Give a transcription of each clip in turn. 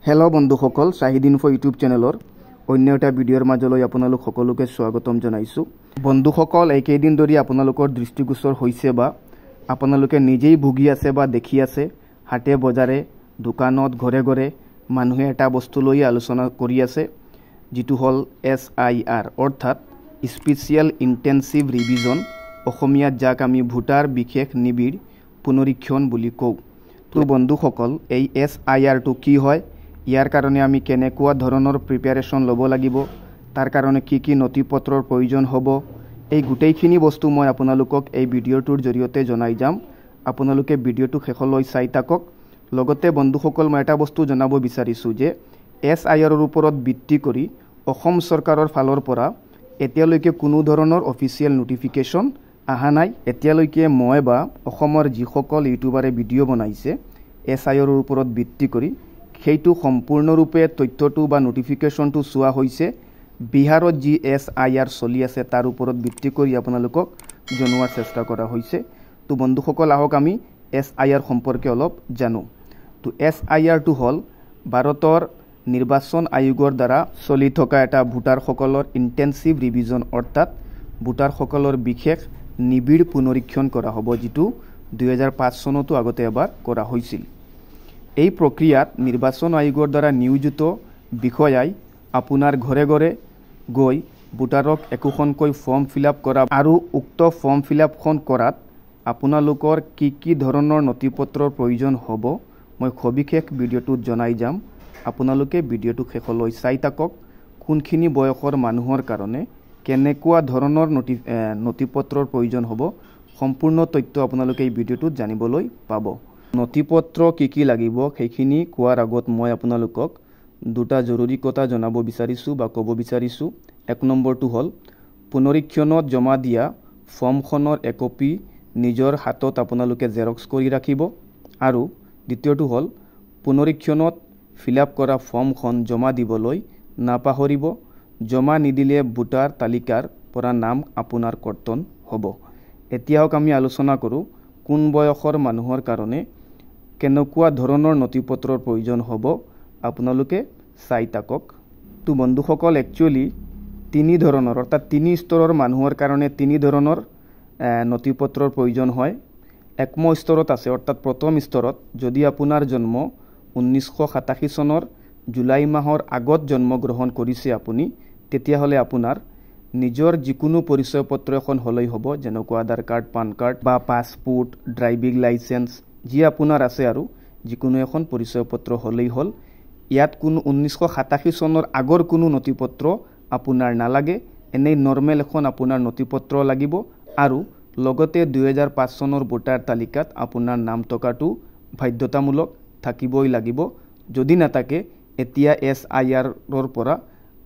Hello बंधुসকল Shahid info YouTube चेनेलर अन्य एटा भिडिओर মাজলৈ আপোনালোক সকলোকে স্বাগতম জনাইছো। বন্ধুসকল এইকেইদিন ধৰি আপোনালোকৰ দৃষ্টিগোচৰ হৈছে বা আপোনালোকে নিজেই ভুগি আছে বা দেখি আছে হাটে বজাৰে দোকানত ঘৰে ঘৰে মানুহে এটা বস্তু লৈ আলোচনা কৰি আছে যেটো হল SIR অৰ্থাৎ স্পেশাল ইন্টেনসিভ ৰিভিজন অসমীয়াত যাক আমি ভোটাৰ বিশেষ নিবিড় পুনৰীক্ষণ বুলি কওঁ। তো বন্ধুসকল এই SIR টো কি হয়, ইয়াৰ কাৰণে আমি কেনেকুৱা ধৰণৰ প্ৰিপাৰেচন ল'ব লাগিব, তাৰ কাৰণে কি কি নথিপত্ৰৰ প্ৰয়োজন হ'ব, এই গোটেইখিনি বস্তু মই আপোনালোকক এই ভিডিঅ'টোৰ জৰিয়তে জনাই যাম। আপোনালোকে ভিডিঅ'টো শেষলৈ চাই থাকক। লগতে বন্ধুসকল মই এটা বস্তু জনাব বিচাৰিছো যে SIR ৰ ওপৰত ভিত্তি কৰি অসম চৰকাৰৰ ফালৰ পৰা এতিয়ালৈকে কোনো ধৰণৰ অফিচিয়েল নোটিফিকেশ্যন আহা নাই। এতিয়ালৈকে মই বা অসমৰ যিসকল ইউটিউবাৰে ভিডিঅ' বনাইছে SIR ৰ ওপৰত ভিত্তি কৰি সেইটো সম্পূৰ্ণৰূপে তথ্যটো বা নোটিফিকেশ্যনটো চোৱা হৈছে বিহাৰত যি SIR চলি আছে তাৰ ওপৰত ভিত্তি কৰি আপোনালোকক জনোৱাৰ চেষ্টা কৰা হৈছে। তো বন্ধুসকল আহক আমি SIR সম্পৰ্কে অলপ জানো। তো SIR টো হল ভাৰতৰ নিৰ্বাচন আয়োগৰ দ্বাৰা চলি থকা এটা ভোটাৰসকলৰ ইন্টেনসিভ ৰিভিজন অৰ্থাৎ ভোটাৰসকলৰ বিশেষ নিবিড় পুনৰীক্ষণ কৰা হ'ব, যেটো 2005 চনতো আগতে এবাৰ কৰা হৈছিল। এই প্ৰক্ৰিয়াত নিৰ্বাচন আয়োগৰ দ্বাৰা নিয়োজিত বিষয়াই আপোনাৰ ঘৰে ঘৰে গৈ ভোটাৰক একোখনকৈ ফৰ্ম ফিলআপ কৰা আৰু উক্ত ফৰ্ম ফিলআপখন কৰাত আপোনালোকৰ কি কি ধৰণৰ নথিপত্ৰৰ প্ৰয়োজন হ'ব মই সবিশেষ ভিডিঅ'টোত জনাই যাম। আপোনালোকে ভিডিঅ'টো শেষলৈ চাই থাকক। কোনখিনি বয়সৰ মানুহৰ কাৰণে কেনেকুৱা ধৰণৰ নথিপত্ৰৰ প্ৰয়োজন হ'ব সম্পূৰ্ণ তথ্য আপোনালোকে এই ভিডিঅ'টোত জানিবলৈ পাব। নথিপত্ৰ কি কি লাগিব সেইখিনি কোৱাৰ আগত মই আপোনালোকক দুটা জৰুৰী কথা জনাব বিচাৰিছো বা ক'ব বিচাৰিছো। এক নম্বৰটো হল পুনৰীক্ষণত জমা দিয়া ফৰ্মখনৰ একপি নিজৰ হাতত আপোনালোকে জেৰক্স কৰি ৰাখিব আৰু দ্বিতীয়টো হল পুনৰীক্ষণত ফিলআপ কৰা ফৰ্মখন জমা দিবলৈ নাপাহৰিব। জমা নিদিলে ভোটাৰ তালিকাৰ পৰা নাম আপোনাৰ কৰ্তন হ'ব। এতিয়াও আমি আলোচনা কৰো কোন বয়সৰ মানুহৰ কাৰণে কেনেকুৱা ধৰণৰ নথিপত্ৰৰ প্ৰয়োজন হ'ব আপোনালোকে চাই থাকক। তো বন্ধুসকল একচুয়ালি তিনি ধৰণৰ অৰ্থাৎ তিনি স্তৰৰ মানুহৰ কাৰণে তিনি ধৰণৰ নথিপত্ৰৰ প্ৰয়োজন হয়। একম স্তৰত আছে অৰ্থাৎ প্ৰথম স্তৰত যদি আপোনাৰ জন্ম 1987 চনৰ জুলাই মাহৰ আগত জন্মগ্ৰহণ কৰিছে আপুনি, তেতিয়াহ'লে আপোনাৰ নিজৰ যিকোনো পৰিচয় পত্ৰ এখন হলেই হ'ব, যেনেকুৱা আধাৰ কাৰ্ড, পান কাৰ্ড বা পাছপোৰ্ট, ড্ৰাইভিং লাইসেন্স যি আপোনাৰ আছে আৰু যিকোনো এখন পৰিচয় পত্ৰ হলেই হল। ইয়াত কোনো 1987 চনৰ আগৰ কোনো নথিপত্ৰ আপোনাৰ নালাগে, এনেই নৰ্মেল এখন আপোনাৰ নথিপত্ৰ লাগিব আৰু লগতে 2005 চনৰ ভোটাৰ তালিকাত আপোনাৰ নাম টকাটো বাধ্যতামূলক থাকিবই লাগিব। যদি নাথাকে এতিয়া SIR ৰ পৰা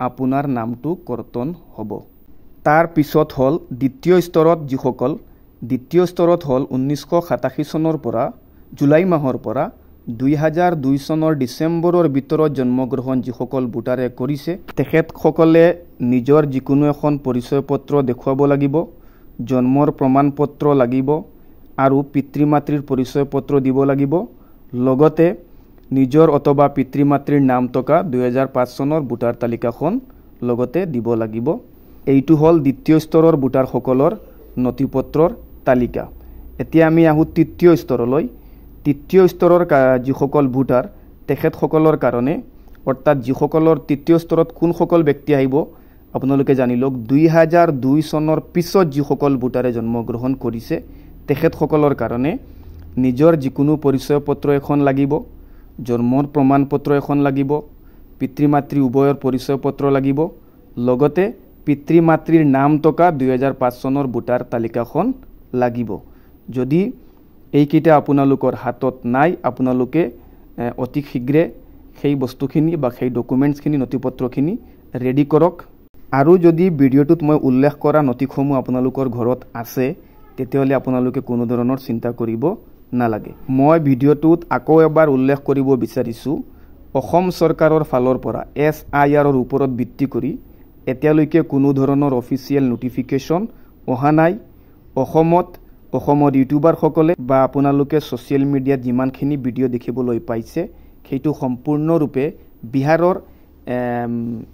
আপোনাৰ নামটো কৰ্তন হ'ব। তাৰ পিছত হল দ্বিতীয় স্তৰত যিসকল দ্বিতীয় স্তৰত হল 1987 চনৰ পৰা জুলাই মাহৰ পৰা 2002 চনৰ ডিসেম্বৰৰ ভিতৰত জন্মগ্ৰহণ যিসকল ভোটাৰে কৰিছে তেখেতসকলে নিজৰ যিকোনো এখন পৰিচয় পত্ৰ দেখুৱাব লাগিব, জন্মৰ প্ৰমাণ পত্ৰ লাগিব আৰু পিতৃ মাতৃৰ পৰিচয় পত্ৰ দিব লাগিব। লগতে নিজৰ অথবা পিতৃ মাতৃৰ নাম থকা 2005 চনৰ ভোটাৰ তালিকাখন লগতে দিব লাগিব। এইটো হল দ্বিতীয় স্তৰৰ ভোটাৰসকলৰ নথিপত্ৰৰ তালিকা। এতিয়া আমি আহো তৃতীয় স্তৰলৈ। তৃতীয় স্তৰৰ যিসকল ভোটাৰ তেখেতসকলৰ কাৰণে অৰ্থাৎ যিসকলৰ তৃতীয় স্তৰত কোনসকল ব্যক্তি আহিব আপোনালোকে জানি লওক। 2002 চনৰ পিছত যিসকল ভোটাৰে জন্মগ্ৰহণ কৰিছে তেখেতসকলৰ কাৰণে নিজৰ যিকোনো পৰিচয় পত্ৰ এখন লাগিব, জন্মৰ প্ৰমাণ পত্ৰ এখন লাগিব, পিতৃ মাতৃ উভয়ৰ পৰিচয় পত্ৰ লাগিব, লগতে পিতৃ মাতৃৰ নাম থকা 2005 চনৰ ভোটাৰ তালিকাখন লাগিব। যদি এইকেইটা আপোনালোকৰ হাতত নাই আপোনালোকে অতি শীঘ্ৰে সেই বস্তুখিনি বা সেই ডকুমেণ্টছখিনি নথিপত্ৰখিনি ৰেডি কৰক। আৰু যদি ভিডিঅ'টোত মই উল্লেখ কৰা নথিসমূহ আপোনালোকৰ ঘৰত আছে তেতিয়াহ'লে আপোনালোকে কোনো ধৰণৰ চিন্তা কৰিব নালাগে। মই ভিডিঅ'টোত আকৌ এবাৰ উল্লেখ কৰিব বিচাৰিছো অসম চৰকাৰৰ ফালৰ পৰা SIR ৰ ওপৰত ভিত্তি কৰি এতিয়ালৈকে কোনো ধৰণৰ অফিচিয়েল নোটিফিকেশ্যন অহা নাই। অসমৰ ইউটিউবাৰসকলে বা আপোনালোকে ছ'চিয়েল মিডিয়াত যিমানখিনি ভিডিঅ' দেখিবলৈ পাইছে সেইটো সম্পূৰ্ণৰূপে বিহাৰৰ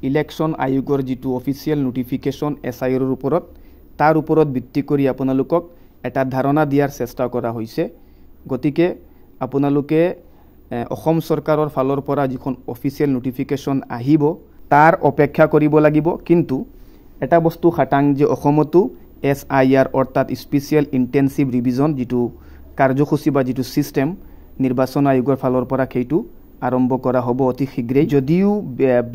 ইলেকশ্যন আয়োগৰ যিটো অফিচিয়েল নোটিফিকেশ্যন SIR ওপৰত তাৰ ওপৰত ভিত্তি কৰি আপোনালোকক এটা ধাৰণা দিয়াৰ চেষ্টা কৰা হৈছে। গতিকে আপোনালোকে অসম চৰকাৰৰ ফালৰ পৰা যিখন অফিচিয়েল নোটিফিকেশ্যন আহিব তাৰ অপেক্ষা কৰিব লাগিব। কিন্তু এটা বস্তু খাটাং যে অসমতো SIR অৰ্থাৎ স্পেচিয়েল ইণ্টেনচিভ ৰিভিজন যিটো কাৰ্যসূচী বা যিটো ছিষ্টেম নিৰ্বাচন আয়োগৰ ফালৰ পৰা সেইটো আৰম্ভ কৰা হ'ব অতি শীঘ্ৰেই। যদিও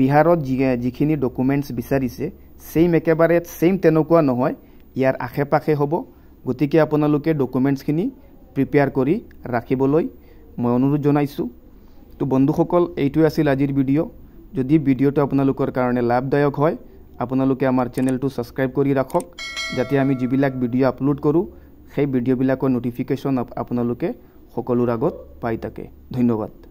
বিহাৰত যিখিনি ডকুমেণ্টছ বিচাৰিছে একেবাৰে ছেইম তেনেকুৱা নহয়, ইয়াৰ আশে পাশে হ'ব। গতিকে আপোনালোকে ডকুমেণ্টছখিনি প্ৰিপেয়াৰ কৰি ৰাখিবলৈ মই অনুৰোধ জনাইছোঁ। তো বন্ধুসকল, এইটোৱে আছিল আজিৰ ভিডিঅ'। যদি ভিডিঅ'টো আপোনালোকৰ কাৰণে লাভদায়ক হয় আপোনালোকে আমাৰ চেনেলটো ছাবস্ক্ৰাইব কৰি ৰাখক, যাতে আমি যিবিলাক ভিডিঅ' আপলোড কৰোঁ সেই ভিডিঅ'বিলাকৰ ন'টিফিকেশ্যন আপোনালোকে সকলোৰ আগত পাই থাকে। ধন্যবাদ।